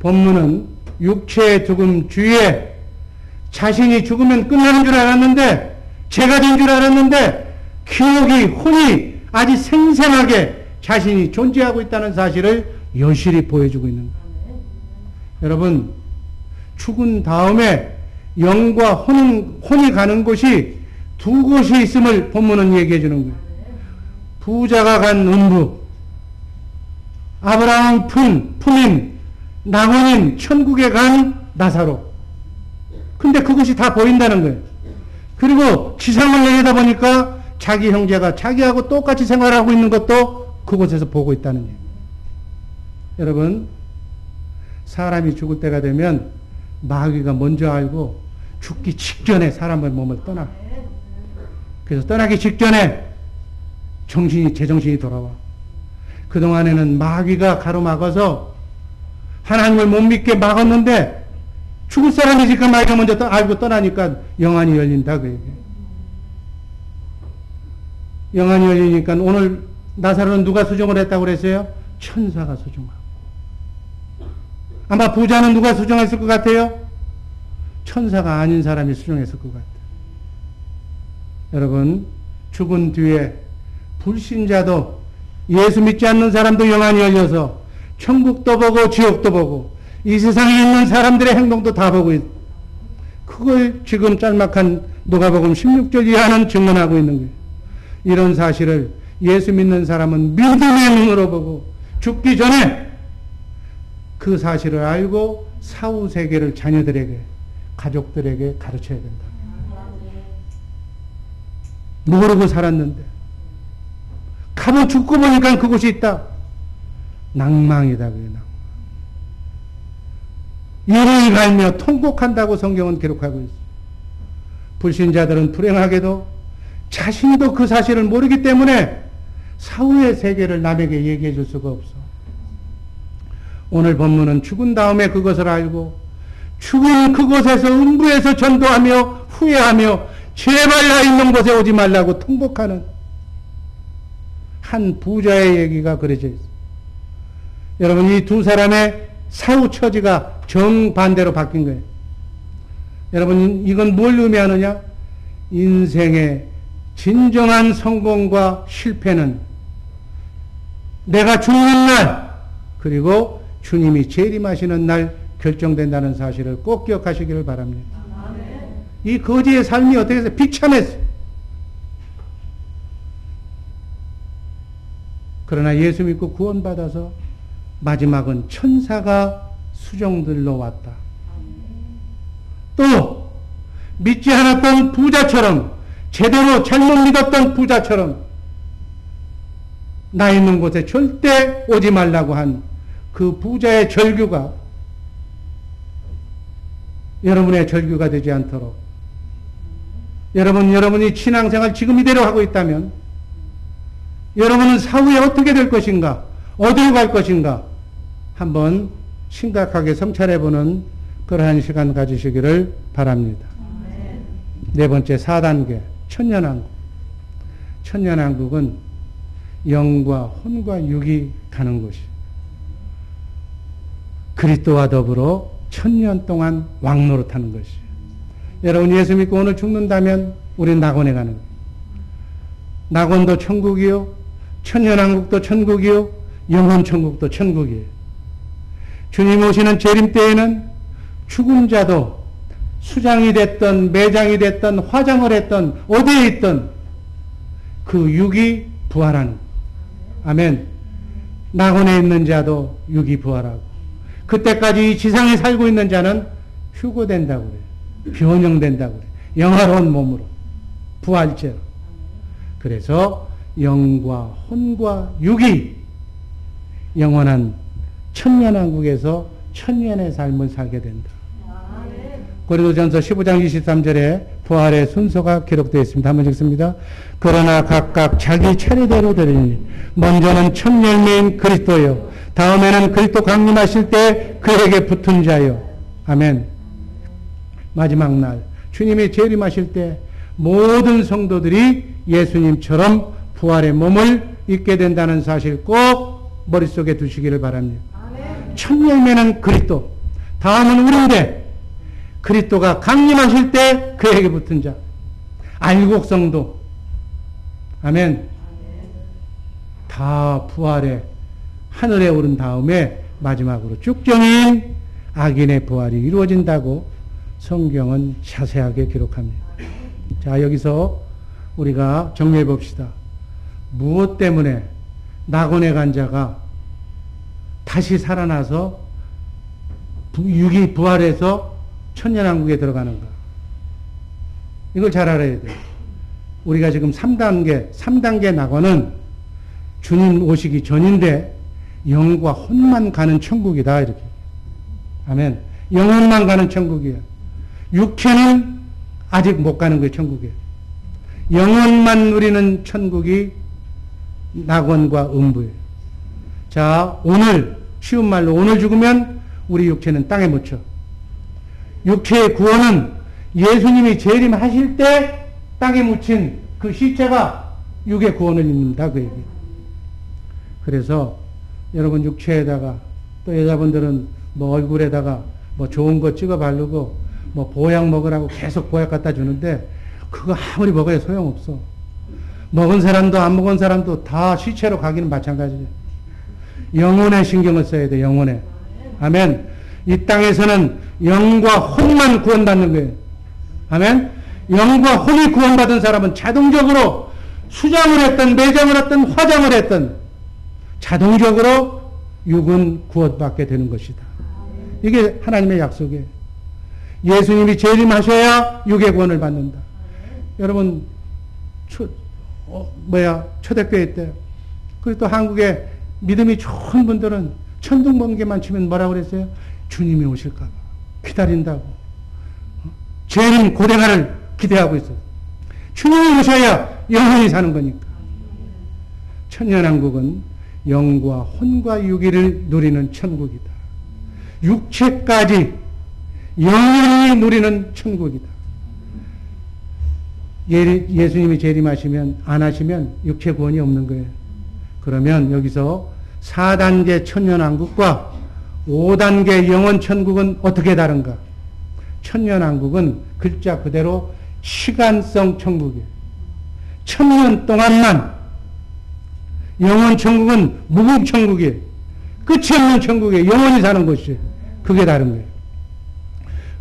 본문은 육체의 죽음 주위에 자신이 죽으면 끝나는 줄 알았는데, 죄가 된 줄 알았는데 기억이, 혼이 아직 생생하게 자신이 존재하고 있다는 사실을 여실히 보여주고 있는 거예요. 여러분, 죽은 다음에 영과 혼이 가는 곳이 두 곳이 있음을 본문은 얘기해 주는 거예요. 부자가 간 음부, 아브라함 품인 낙원인 천국에 간 나사로. 근데 그것이 다 보인다는 거예요. 그리고 지상을 내려다보니까 자기 형제가 자기하고 똑같이 생활하고 있는 것도 그곳에서 보고 있다는 얘기예요. 여러분, 사람이 죽을 때가 되면 마귀가 먼저 알고 죽기 직전에 사람의 몸을 떠나. 그래서 떠나기 직전에 제정신이 돌아와. 그동안에는 마귀가 가로막아서 하나님을 못 믿게 막았는데 죽을 사람이니까 마귀가 먼저 알고 떠나니까 영안이 열린다, 그 얘기예요. 영안이 열리니까 오늘 나사로는 누가 수종을 했다고 그랬어요? 천사가 수종하고. 아마 부자는 누가 수종했을 것 같아요? 천사가 아닌 사람이 수종했을 것 같아요. 여러분, 죽은 뒤에 불신자도, 예수 믿지 않는 사람도 영안이 열려서 천국도 보고 지옥도 보고 이 세상에 있는 사람들의 행동도 다 보고 있어요. 그걸 지금 짤막한 누가복음 16절 이하는 증언하고 있는 거예요. 이런 사실을 예수 믿는 사람은 믿음의 눈으로 보고 죽기 전에 그 사실을 알고 사후세계를 자녀들에게, 가족들에게 가르쳐야 된다. 모르고 살았는데 가보 죽고 보니까 그곳이 있다. 낭망이다. 그게 낭망. 이를 갈며 통곡한다고 성경은 기록하고 있어요. 불신자들은 불행하게도 자신도 그 사실을 모르기 때문에 사후의 세계를 남에게 얘기해 줄 수가 없어. 오늘 본문은 죽은 다음에 그것을 알고 죽은 그곳에서 음부에서 전도하며 후회하며 제발 나 있는 곳에 오지 말라고 통곡하는 한 부자의 얘기가 그려져 있어요. 여러분, 이 두 사람의 사후 처지가 정반대로 바뀐 거예요. 여러분, 이건 뭘 의미하느냐? 인생의 진정한 성공과 실패는 내가 죽는 날, 그리고 주님이 재림하시는 날 결정된다는 사실을 꼭 기억하시기를 바랍니다. 이 거지의 삶이 어떻게 해서 비참했어요. 그러나 예수 믿고 구원받아서 마지막은 천사가 수종들로 왔다. 또 믿지 않았던 부자처럼, 제대로 잘못 믿었던 부자처럼 나 있는 곳에 절대 오지 말라고 한 그 부자의 절규가 여러분의 절규가 되지 않도록, 여러분이 신앙생활 지금 이대로 하고 있다면 여러분은 사후에 어떻게 될 것인가, 어디로 갈 것인가 한번 심각하게 성찰해보는 그러한 시간 가지시기를 바랍니다. 네 번째, 4단계 천년왕국. 천년왕국은 영과 혼과 육이 가는 곳이, 그리스도와 더불어 천년 동안 왕노릇하는 것이. 여러분, 예수 믿고 오늘 죽는다면 우리는 낙원에 가는 거예요. 낙원도 천국이요, 천년왕국도 천국이요, 영혼천국도 천국이에요. 주님 오시는 재림 때에는 죽은 자도 수장이 됐던 매장이 됐던 화장을 했던 어디에 있던 그 육이 부활하는, 아멘. 낙원에 있는 자도 육이 부활하고, 그때까지 이 지상에 살고 있는 자는 휴고된다고 그래요. 변형된다고 그래요. 영화로운 몸으로, 부활체로. 그래서 영과 혼과 육이 영원한 천년왕국에서 천년의 삶을 살게 된다. 고린도전서 15장 23절에 부활의 순서가 기록되어 있습니다. 한번 읽습니다. 그러나 각각 자기 차례대로 되리니 먼저는 첫 열매인 그리스도요, 다음에는 그리스도 강림하실 때 그에게 붙은 자요. 아멘. 마지막 날 주님이 재림하실 때 모든 성도들이 예수님처럼 부활의 몸을 입게 된다는 사실 꼭 머릿속에 두시기를 바랍니다. 첫 열매는 그리스도, 다음은 우리인데 그리스도가 강림하실 때 그에게 붙은 자, 알곡성도, 아멘, 다 부활에 하늘에 오른 다음에 마지막으로 쭉정인 악인의 부활이 이루어진다고 성경은 자세하게 기록합니다. 자, 여기서 우리가 정리해 봅시다. 무엇 때문에 낙원에 간 자가 다시 살아나서 육이 부활해서 천년왕국에 들어가는가? 이걸 잘 알아야 돼요. 우리가 지금 3단계 낙원은 주님 오시기 전인데 영과 혼만 가는 천국이다, 이렇게. 아멘. 영혼만 가는 천국이에요. 육체는 아직 못 가는 거예요, 천국에. 영혼만 누리는 천국이 낙원과 음부예요. 자, 오늘, 쉬운 말로 오늘 죽으면 우리 육체는 땅에 묻혀. 육체의 구원은 예수님이 재림하실 때 땅에 묻힌 그 시체가 육의 구원을 입는다, 그 얘기. 그래서 여러분 육체에다가, 또 여자분들은 뭐 얼굴에다가 뭐 좋은 거 찍어 바르고 뭐 보약 먹으라고 계속 보약 갖다 주는데 그거 아무리 먹어야 소용없어. 먹은 사람도 안 먹은 사람도 다 시체로 가기는 마찬가지예요. 영혼에 신경을 써야 돼, 영혼에. 아멘. 이 땅에서는 영과 혼만 구원받는 거예요. 아멘. 영과 혼이 구원받은 사람은 자동적으로 수장을 했든 매장을 했든 화장을 했든 자동적으로 육은 구원받게 되는 것이다. 이게 하나님의 약속이에요. 예수님이 재림하셔야 육의 구원을 받는다. 여러분, 초대교회 때, 그리고 또 한국에 믿음이 좋은 분들은 천둥번개만 치면 뭐라고 그랬어요? 주님이 오실까봐 기다린다고. 재림 고대가를 기대하고 있어요. 주님이 오셔야 영원히 사는 거니까. 천년왕국은 영과 혼과 육이를 누리는 천국이다. 육체까지 영원히 누리는 천국이다. 예수님이 재림하시면, 안 하시면 육체 구원이 없는 거예요. 그러면 여기서 4단계 천년왕국과 5단계 영원천국은 어떻게 다른가? 천년왕국은 글자 그대로 시간성 천국이에요. 1000년 동안만. 영원천국은 무궁천국이에요. 끝이 없는 천국이에요. 영원히 사는 곳이에요. 그게 다른 거예요.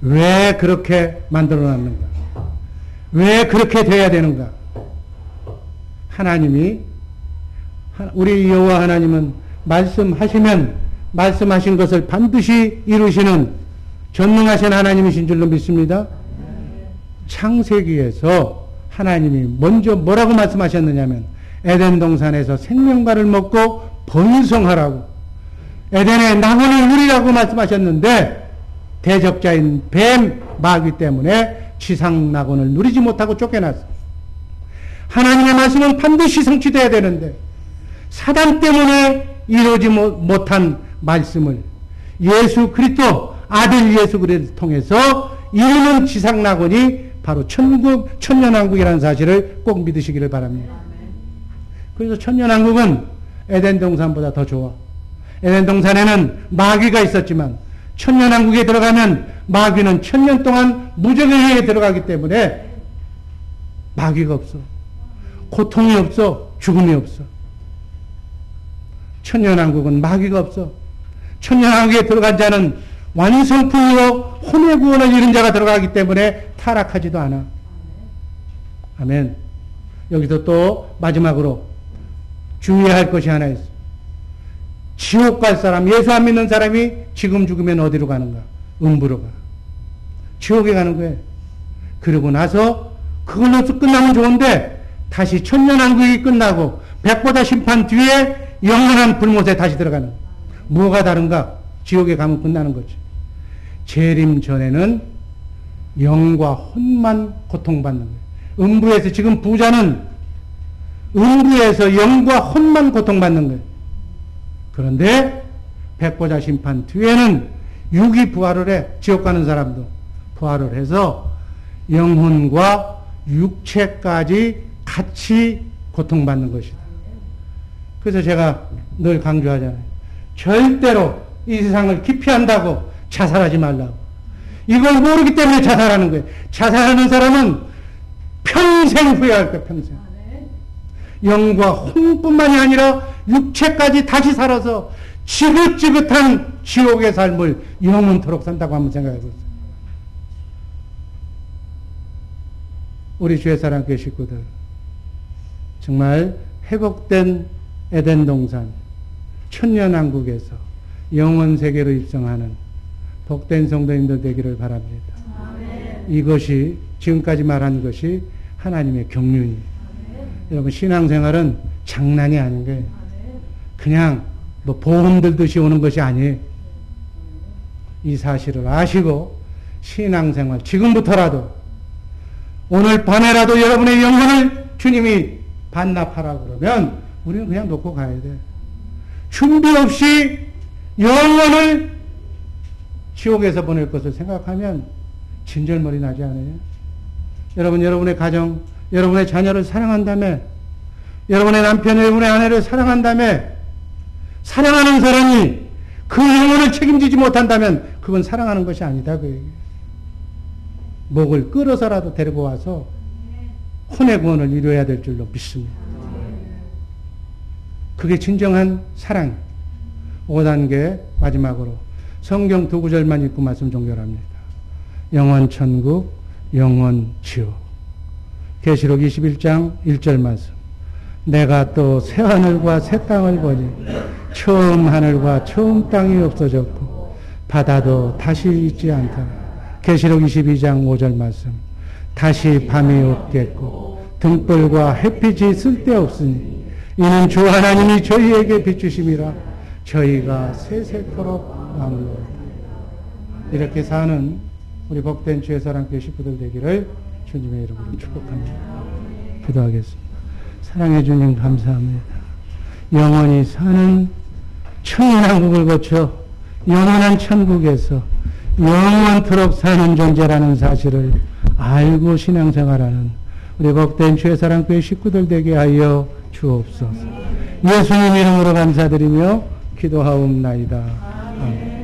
왜 그렇게 만들어놨는가? 왜 그렇게 돼야 되는가? 하나님이, 우리 여호와 하나님은 말씀하시면 말씀하신 것을 반드시 이루시는 전능하신 하나님이신 줄로 믿습니다. 창세기에서 하나님이 먼저 뭐라고 말씀하셨느냐면 에덴 동산에서 생명과를 먹고 번성하라고, 에덴의 낙원을 누리라고 말씀하셨는데 대적자인 뱀, 마귀 때문에 지상 낙원을 누리지 못하고 쫓겨났어요. 하나님의 말씀은 반드시 성취돼야 되는데 사단 때문에 이루지 못한 말씀을 예수 그리스도, 아들 예수 그리스도를 통해서 이루는 지상 낙원이 바로 천국, 천년왕국이라는 사실을 꼭 믿으시기를 바랍니다. 그래서 천년왕국은 에덴 동산보다 더 좋아. 에덴 동산에는 마귀가 있었지만 천년왕국에 들어가면 마귀는 1000년 동안 무적의 들어가기 때문에 마귀가 없어. 고통이 없어. 죽음이 없어. 천년왕국은 마귀가 없어. 천년왕국에 들어간 자는 완성품으로 혼의 구원을 이룬 자가 들어가기 때문에 타락하지도 않아. 아멘. 여기서 또 마지막으로 주의해야 할 것이 하나 있어. 지옥 갈 사람, 예수 안 믿는 사람이 지금 죽으면 어디로 가는가? 음부로 가. 지옥에 가는 거예요. 그러고 나서 그걸로 끝나면 좋은데 다시 천년왕국이 끝나고 백보다 심판 뒤에 영원한 불못에 다시 들어가는 거예요. 뭐가 다른가? 지옥에 가면 끝나는 거지. 재림 전에는 영과 혼만 고통받는 거예요. 음부에서, 지금 부자는 음부에서 영과 혼만 고통받는 거예요. 그런데 백보자 심판 뒤에는 육이 부활을 해. 지옥 가는 사람도 부활을 해서 영혼과 육체까지 같이 고통받는 것이다. 그래서 제가 늘 강조하잖아요. 절대로 이 세상을 기피한다고 자살하지 말라고. 이걸 모르기 때문에 자살하는 거예요. 자살하는 사람은 평생 후회할 거예요. 평생. 영과 혼뿐만이 아니라 육체까지 다시 살아서 지긋지긋한 지옥의 삶을 영원토록 산다고 한번 생각해 보세요. 우리 주의 사랑교회 식구들, 정말 회복된 에덴 동산 천년왕국에서 영원 세계로 입성하는 복된 성도님들 되기를 바랍니다. 아멘. 이것이 지금까지 말한 것이 하나님의 경륜이에요. 여러분, 신앙생활은 장난이 아닌 거예요. 그냥 뭐 보험 들듯이 오는 것이 아니에요. 이 사실을 아시고 신앙생활 지금부터라도, 오늘 밤에라도 여러분의 영혼을 주님이 반납하라 그러면 우리는 그냥 놓고 가야 돼. 준비 없이 영혼을 지옥에서 보낼 것을 생각하면 진절머리 나지 않아요? 여러분, 여러분의 가정, 여러분의 자녀를 사랑한다며, 여러분의 남편, 여러분의 아내를 사랑한다며, 사랑하는 사람이 그 영혼을 책임지지 못한다면 그건 사랑하는 것이 아니다. 그 얘기예요. 목을 끌어서라도 데리고 와서 혼의 구원을 이루어야 될 줄로 믿습니다. 그게 진정한 사랑. 5단계 마지막으로 성경 2구절만 읽고 말씀 종결합니다. 영원 천국, 영원 지옥. 계시록 21장 1절 말씀. 내가 또 새 하늘과 새 땅을 보니 처음 하늘과 처음 땅이 없어졌고 바다도 다시 있지 않다. 계시록 22장 5절 말씀. 다시 밤이 없겠고 등불과 햇빛이 쓸데없으니 이는 주 하나님이 저희에게 비추심이라 저희가 세세토록 나물러. 이렇게 사는 우리 복된 주의 사랑교회 식구들 되기를 주님의 이름으로 축복합니다. 기도하겠습니다. 사랑해 주님 감사합니다. 영원히 사는 천년왕국을 거쳐 영원한 천국에서 영원토록 사는 존재라는 사실을 알고 신앙생활하는 우리 복된 주의 사랑교회 식구들 되게 하여 주옵소서. 예수님 이름으로 감사드리며 기도하옵나이다. 아멘.